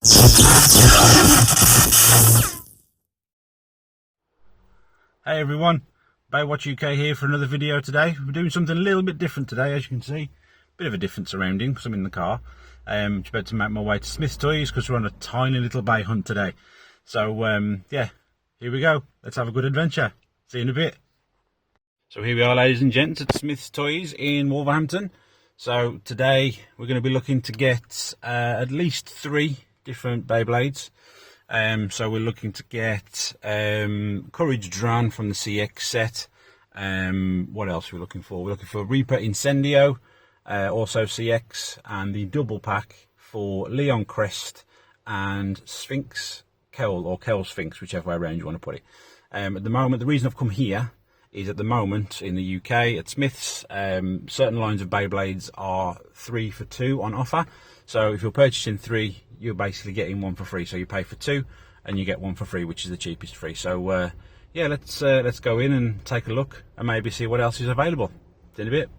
Hey everyone, Bey UK here for another video today. We're doing something a little bit different today, as you can see. Bit of a different surrounding because I'm in the car. Just about to make my way to Smith's Toys because we're on a tiny little Bey Hunt today. So yeah, here we go. Let's have a good adventure. See you in a bit. So here we are, ladies and gents, at Smith's Toys in Wolverhampton. So today we're going to be looking to get at least 3 different Beyblades. So we're looking to get Courage Dran from the CX set. What else are we looking for? We're looking for Reaper Incendio, also CX, and the double pack for Leon Crest and Sphinx Cowl, or Cowl Sphinx, whichever way around you want to put it. At the moment, the reason I've come here is at the moment in the UK at Smith's, certain lines of Beyblades are 3 for 2 on offer. So if you're purchasing 3, you're basically getting 1 for free. So you pay for 2 and you get 1 for free, which is the cheapest free. So yeah, let's go in and take a look and maybe see what else is available. See in a bit.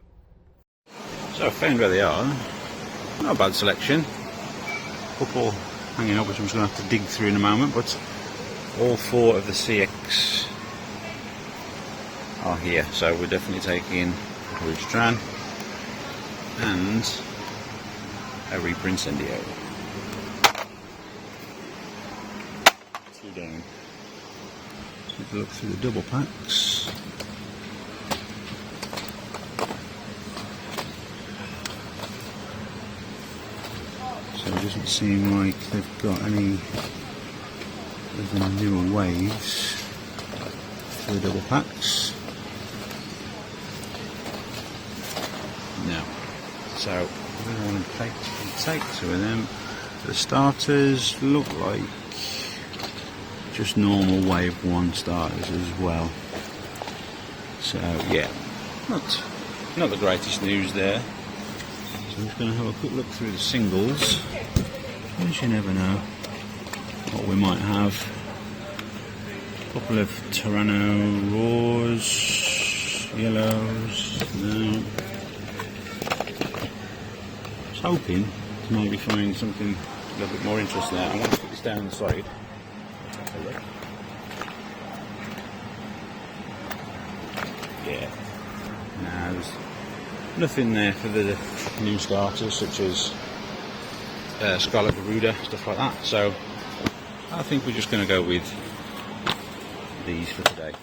So I found where they are. Not a bad selection. Couple hanging up, which I'm just going to have to dig through in a moment. But all 4 of the CX are here. So we're definitely taking Courage Dran and a Reaper Incendio. 2 down. Take a look through the double packs. So it doesn't seem like they've got any of the newer waves for the double packs. No. So we're going to want to take 2 of them. The starters look like just normal wave 1 starters as well. So yeah, not the greatest news there. So I'm just going to have a quick look through the singles, because you never know what we might have. A couple of Tyranno Raws, yellows, no. I was hoping to maybe find something a little bit more interesting there. I'm going to put this down the side. Yeah, no, there's nothing there for the new starters such as Scarlet Garuda, stuff like that. So I think we're just going to go with these for today.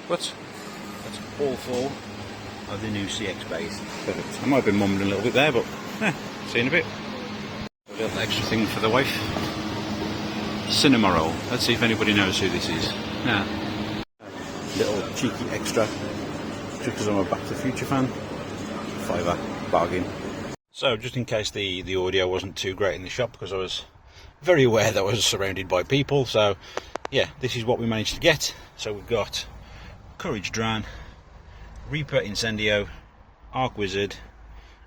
But that's all 4 of the new CX base. Perfect. I might have been mumbling a little bit there, but see you in a bit. A little extra thing for the wife. Cinema roll. Let's see if anybody knows who this is. Yeah. Little cheeky extra, just because I'm a Back to the Future fan. £5 bargain. So just in case the audio wasn't too great in the shop, because I was very aware that I was surrounded by people. So yeah, this is what we managed to get. So we've got Courage Dran, Reaper Incendio, Arc Wizard,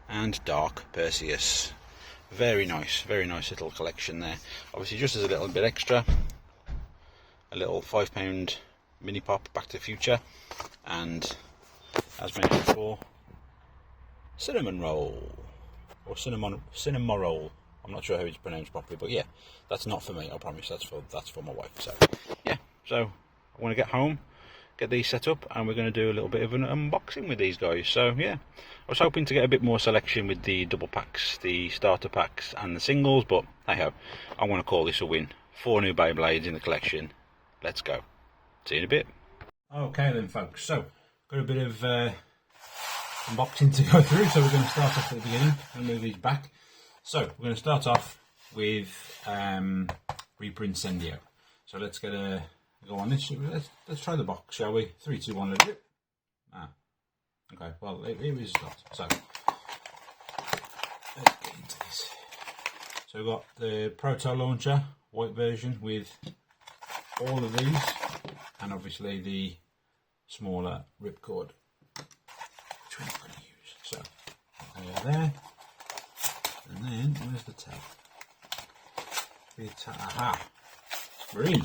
and Dark Perseus. Very nice little collection there. Obviously, just as a little bit extra, a little £5 mini pop Back to the Future, and as mentioned before, cinnamon roll, or cinema roll. I'm not sure how it's pronounced properly, but yeah, that's not for me. I promise. That's for my wife. So yeah, so I want to get home, get these set up, and we're going to do a little bit of an unboxing with these guys. So yeah, I was hoping to get a bit more selection with the double packs, the starter packs and the singles, but hey ho, I want to call this a win. 4 new Beyblades in the collection. Let's go. See you in a bit. Okay then folks, so got a bit of unboxing to go through, so we're going to start off at the beginning and move these back. So we're going to start off with Reaper Incendio. So let's get a go on this. Let's try the box, shall we? 3, 2, 1, let's do it. Okay, well here is that. So let's get into this. So we've got the Proto Launcher, white version with all of these, and obviously the smaller ripcord, which we're not going to use. So they are there, and then where's the tail? Aha, free.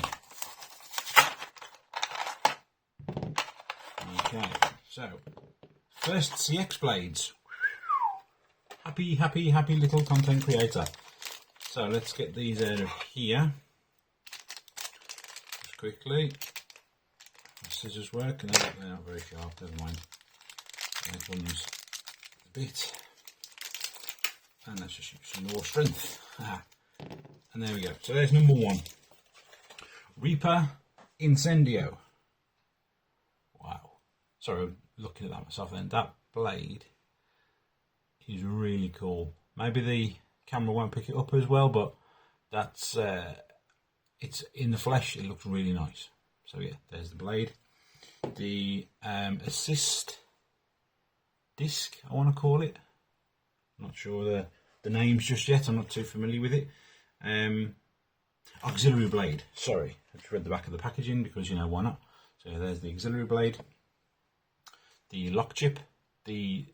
Okay, so first CX blades. happy little content creator. So let's get these out of here. Just quickly. The scissors work, and they're not very sharp, never mind. There comes the bit. And let's just use some more strength. And there we go. So there's number 1. Reaper Incendio. Wow. Sorry, I'm looking at that myself then. That blade is really cool. Maybe the camera won't pick it up as well, but that's it's in the flesh, it looks really nice. So yeah, there's the blade. The assist disc, I want to call it. I'm not sure the names just yet, I'm not too familiar with it. Auxiliary blade, sorry, I just read the back of the packaging because, you know, why not. So there's the auxiliary blade. The lock chip, the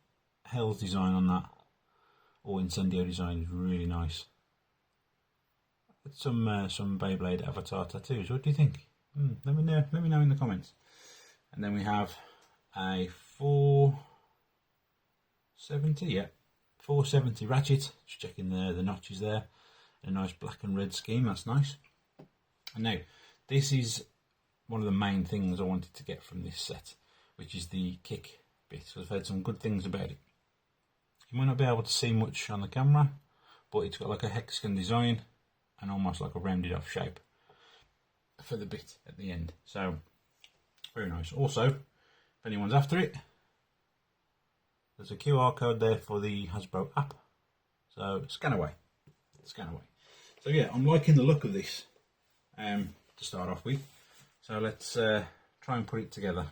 Hell's design on that, or Incendio design, is really nice. Some Beyblade avatar tattoos. What do you think? Let me know in the comments. And then we have a 470, yeah, 470 ratchet. Just checking the notches there. A nice black and red scheme. That's nice. And now, this is one of the main things I wanted to get from this set, which is the kick bit. So I've heard some good things about it. You might not be able to see much on the camera, but it's got like a hexagon design and almost like a rounded off shape for the bit at the end. So very nice. Also, if anyone's after it, there's a QR code there for the Hasbro app. So scan away. So yeah, I'm liking the look of this to start off with. So let's try and put it together.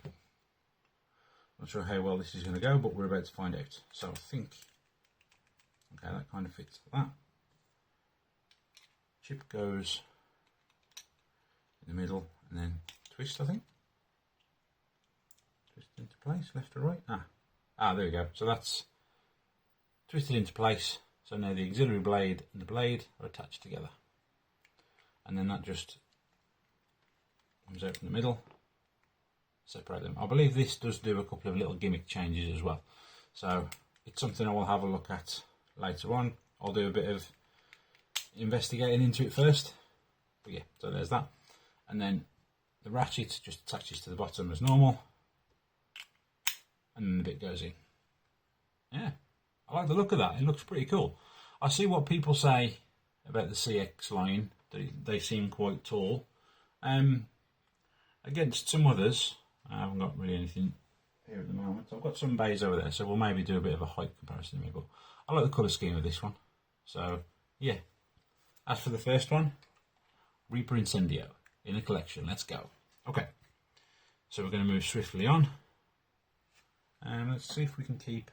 Not sure how well this is going to go, but we're about to find out. So I think, okay, that kind of fits like that. Chip goes in the middle and then twist, I think. Twist into place, left or right. There we go. So that's twisted into place. So now the auxiliary blade and the blade are attached together. And then that just comes out from the middle. Separate them. I believe this does do a couple of little gimmick changes as well. So it's something I will have a look at later on. I'll do a bit of investigating into it first. But yeah, so there's that. And then the ratchet just attaches to the bottom as normal. And then the bit goes in. Yeah, I like the look of that. It looks pretty cool. I see what people say about the CX line. They seem quite tall. Against some others, I haven't got really anything here at the moment. I've got some bays over there, so we'll maybe do a bit of a height comparison maybe. But I like the colour scheme of this one. So yeah. As for the first one, Reaper Incendio in a collection. Let's go. Okay. So we're going to move swiftly on. And let's see if we can keep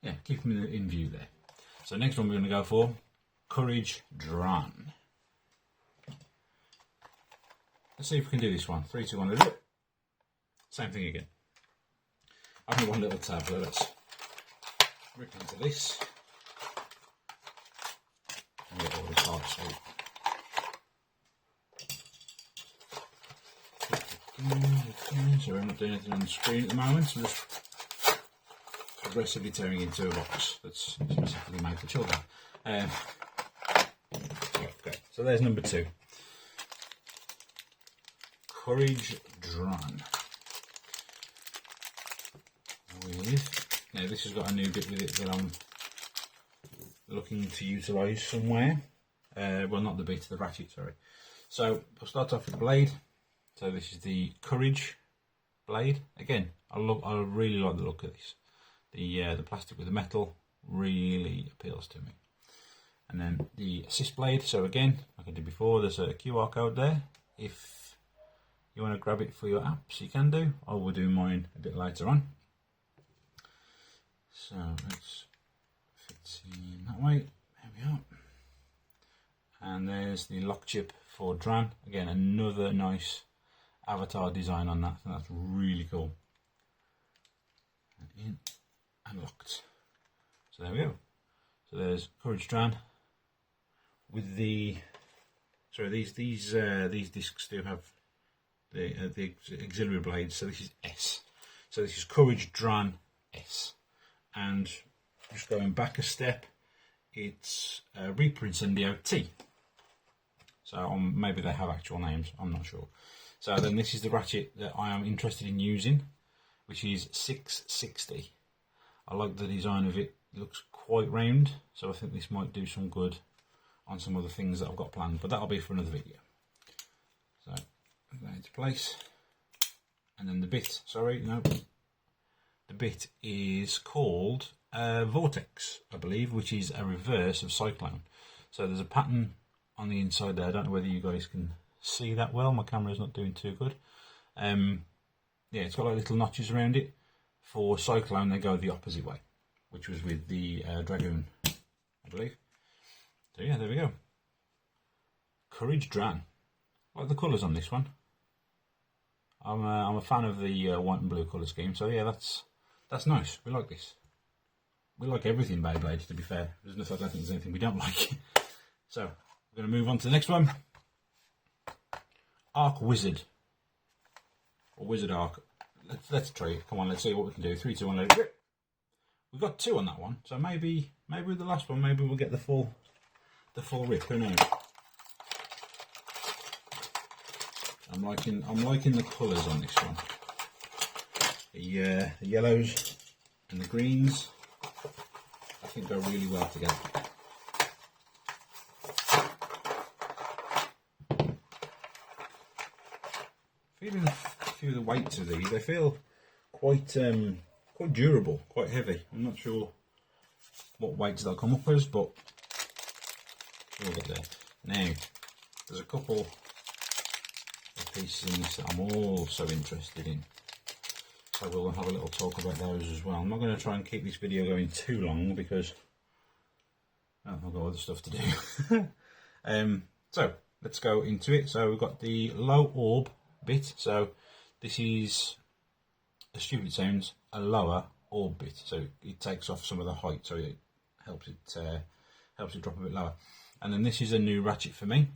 them in view there. So next one we're going to go for Courage Drawn. Let's see if we can do this one. 3, 2, 1, let's do it. Same thing again. I've got one little tab, so let's rip into this. And get all the parts out. So we're not doing anything on the screen at the moment, so just progressively turning into a box that's specifically made for children. Okay, so there's number 2. Courage Drawn. Now this has got a new bit with it that I'm looking to utilise somewhere. Well, not the bit, the ratchet, sorry. So we'll start off with the blade. So this is the Courage blade. Again, I really like the look of this. The plastic with the metal really appeals to me. And then the assist blade. So again, like I did before, there's a QR code there. If you want to grab it for your apps, you can do. I will do mine a bit later on. So let's fit in that way. There we are. And there's the lock chip for Dran. Again, another nice avatar design on that. I think that's really cool. And in and locked. So there we go. So there's Courage Dran with the. Sorry, these discs do have the auxiliary blades. So this is S. So this is Courage Dran S. And just going back a step, it's Reaper Incendio T. So maybe they have actual names, I'm not sure. So then this is the ratchet that I am interested in using, which is 660. I like the design of it. It looks quite round, so I think this might do some good on some other things that I've got planned, but that'll be for another video. So put that into place, and then the bit, the bit is called Vortex, I believe, which is a reverse of Cyclone. So there's a pattern on the inside there. I don't know whether you guys can see that well. My camera's not doing too good. Yeah, it's got like little notches around it. For Cyclone, they go the opposite way, which was with the Dragoon, I believe. So yeah, there we go. Courage Dran. I like the colours on this one. I'm a fan of the white and blue colour scheme. So yeah, that's nice. We like this. We like everything Beyblade, to be fair. I don't think there's anything we don't like. So we're going to move on to the next one. Arc Wizard. Or Wizard Arc. Let's try it. Come on, let's see what we can do. 3, 2, 1, let it rip. We've got 2 on that one, so maybe with the last one, maybe we'll get the full rip. Who knows? I'm liking the colours on this one. The yellows and the greens, I think go really well together. Feeling a few of the weights of these, they feel quite durable, quite heavy. I'm not sure what weights they'll come up as, but we'll get there. Now, there's a couple of pieces in this that I'm also interested in, so we'll have a little talk about those as well. I'm not going to try and keep this video going too long because I've got other stuff to do. So let's go into it. So we've got the low orb bit. So this is, as stupid it sounds, a lower orb bit. So it takes off some of the height, so it helps it drop a bit lower. And then this is a new ratchet for me,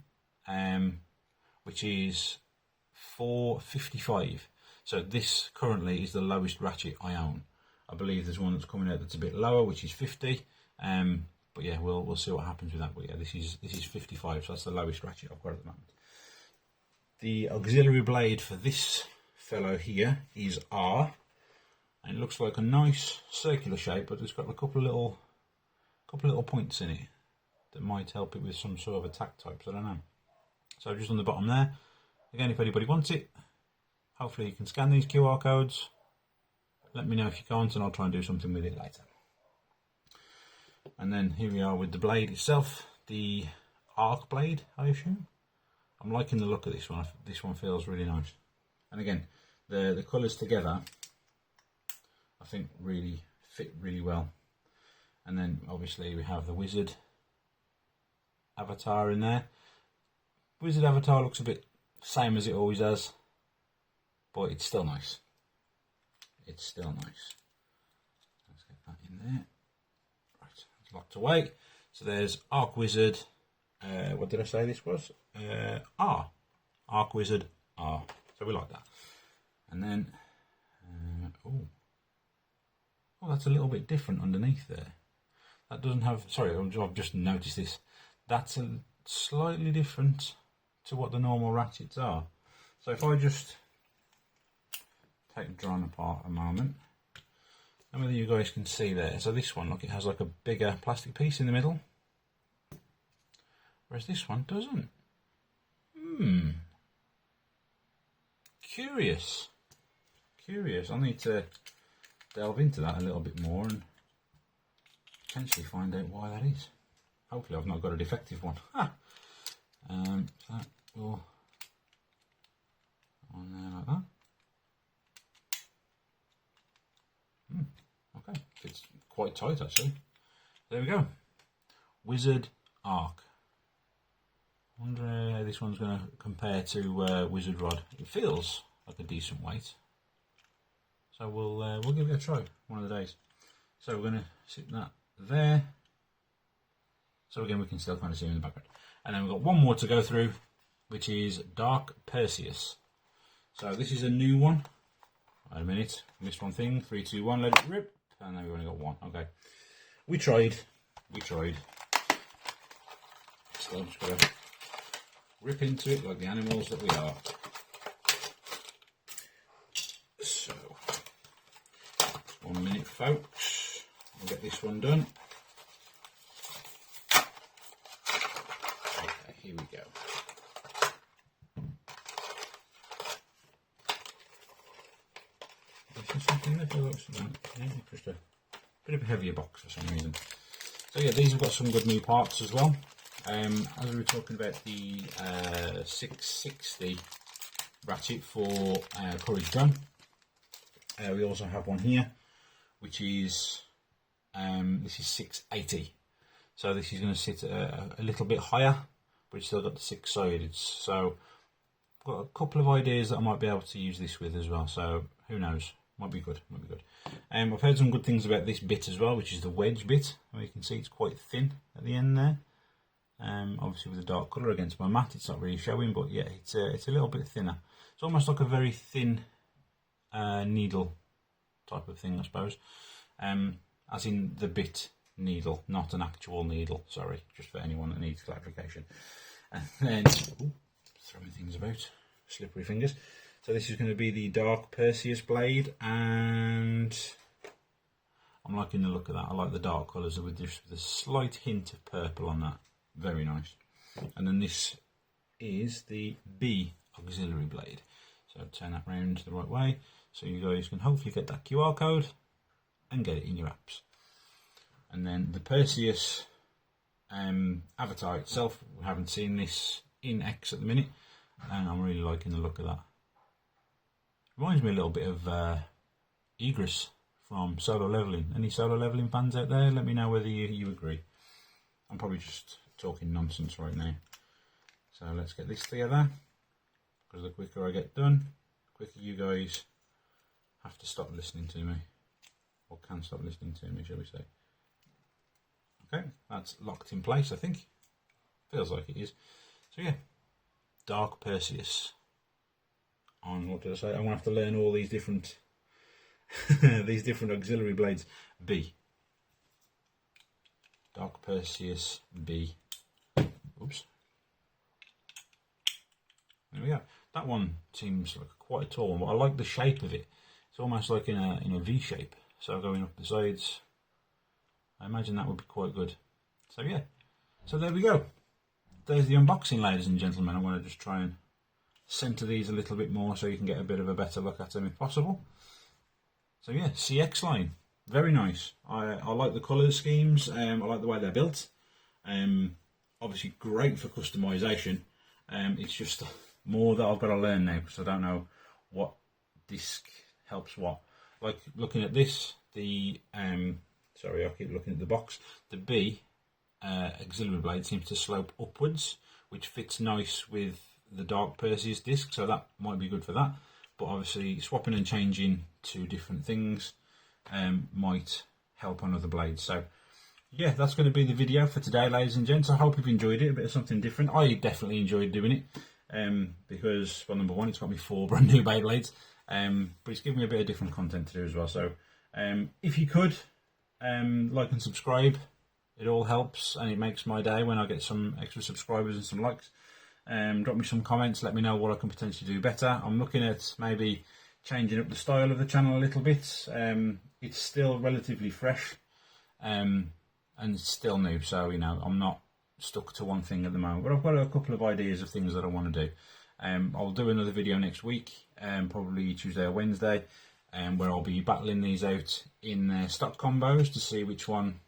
which is 455. So this currently is the lowest ratchet I own. I believe there's one that's coming out that's a bit lower, which is 50. But yeah, we'll see what happens with that. But yeah, this is 55, so that's the lowest ratchet I've got at the moment. The auxiliary blade for this fellow here is R, and it looks like a nice circular shape, but it's got a couple of little points in it that might help it with some sort of attack types. I don't know. So just on the bottom there. Again, if anybody wants it, hopefully you can scan these QR codes. Let me know if you can't, and I'll try and do something with it later. And then here we are with the blade itself, the arc blade, I assume. I'm liking the look of this one. This one feels really nice. And again, the colours together, I think really fit really well. And then obviously we have the wizard avatar in there. Wizard avatar looks a bit same as it always does, but it's still nice. It's still nice. Let's get that in there. Right, it's locked away. So there's Arc Wizard. What did I say this was? R. Arc Wizard R. So we like that. And then, oh, that's a little bit different underneath there. That doesn't have, sorry, I've just noticed this. That's a slightly different to what the normal ratchets are. So if I just take the drawing apart a moment, I don't know whether you guys can see there. So this one, look, it has like a bigger plastic piece in the middle, whereas this one doesn't. Curious. I need to delve into that a little bit more and potentially find out why that is. Hopefully I've not got a defective one. So that will on there like that. Okay, it's quite tight actually. There we go. Wizard Arc. I wonder how this one's going to compare to Wizard Rod. It feels like a decent weight, so we'll give it a try one of the days. So we're going to sit that there. So again, we can still kind of see him in the background. And then we've got one more to go through, which is Dark Perseus. So this is a new one. Wait a minute, missed one thing. 3, 2, 1, let it rip. And then we've only got one. Okay. we tried. So I'm just going to rip into it like the animals that we are. So, 1 minute, folks. We'll get this one done. Okay, here we go. Something that looks just a bit of a heavier box for some reason. So yeah, these have got some good new parts as well. As we were talking about the 660 ratchet for Courage Gun, we also have one here, which is this is 680. So this is going to sit a little bit higher, but it's still got the 6-sided. So I've got a couple of ideas that I might be able to use this with as well. So who knows? Might be good. I've heard some good things about this bit as well, which is the wedge bit. You can see it's quite thin at the end there. Obviously with a dark colour against my mat, it's not really showing, but yeah, it's a little bit thinner. It's almost like a very thin needle type of thing, I suppose. As in the bit needle, not an actual needle. Sorry, just for anyone that needs clarification. And then, throwing things about, slippery fingers. So this is going to be the Dark Perseus blade, and I'm liking the look of that. I like the dark colours with just a slight hint of purple on that. Very nice. And then this is the Bey auxiliary blade. So turn that round the right way, so you guys can hopefully get that QR code and get it in your apps. And then the Perseus avatar itself, we haven't seen this in X at the minute, and I'm really liking the look of that. Reminds me a little bit of Egress from Solo Leveling. Any Solo Leveling fans out there? Let me know whether you agree. I'm probably just talking nonsense right now. So let's get this together, because the quicker I get done, the quicker you guys have to stop listening to me. Or can stop listening to me, shall we say. Okay, that's locked in place, I think. Feels like it is. So yeah, Dark Perseus. On what did I say? I'm gonna have to learn all these different these different auxiliary blades. B. Dark Perseus B. Oops. There we go. That one seems like quite a tall one, but I like the shape of it. It's almost like in a V shape. So going up the sides, I imagine that would be quite good. So yeah. So there we go. There's the unboxing, ladies and gentlemen. I want to just try and centre these a little bit more so you can get a bit of a better look at them if possible. So yeah, CX line, very nice. I like the colour schemes. I like the way they're built. Obviously great for customisation. It's just more that I've got to learn now, because I don't know what disc helps what. Like looking at this, the sorry, I keep looking at the box. The Bey auxiliary blade seems to slope upwards, which fits nice with the Dark Perseus disc, so that might be good for that. But obviously swapping and changing to different things might help on other blades. So yeah, that's going to be the video for today, ladies and gents. I hope you've enjoyed it, a bit of something different. I definitely enjoyed doing it, because, well, number one, it's got me 4 brand new Beyblades, but it's given me a bit of different content to do as well. So if you could like and subscribe, it all helps, and it makes my day when I get some extra subscribers and some likes. Drop me some comments, let me know what I can potentially do better. I'm looking at maybe changing up the style of the channel a little bit. It's still relatively fresh, and it's still new, so you know, I'm not stuck to one thing at the moment, but I've got a couple of ideas of things that I want to do. I'll do another video next week, probably Tuesday or Wednesday, where I'll be battling these out in stock combos to see which one.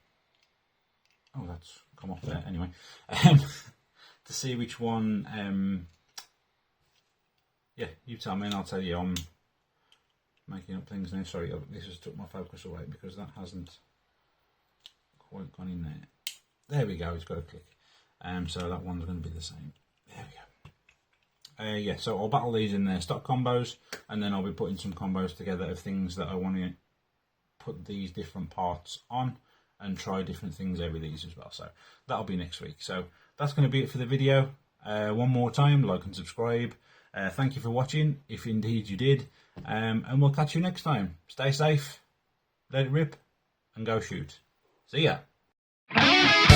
Oh, that's come off there anyway. To see which one, yeah, you tell me and I'll tell you. I'm making up things now. Sorry, this has took my focus away because that hasn't quite gone in there. There we go, it's got a click. So that one's going to be the same. There we go. Yeah, so I'll battle these in their stock combos, and then I'll be putting some combos together of things that I want to put these different parts on and try different things over these as well. So that'll be next week. So that's going to be it for the video. One more time, like and subscribe. Thank you for watching, if indeed you did. And we'll catch you next time. Stay safe, let it rip, and go shoot. See ya. Bye.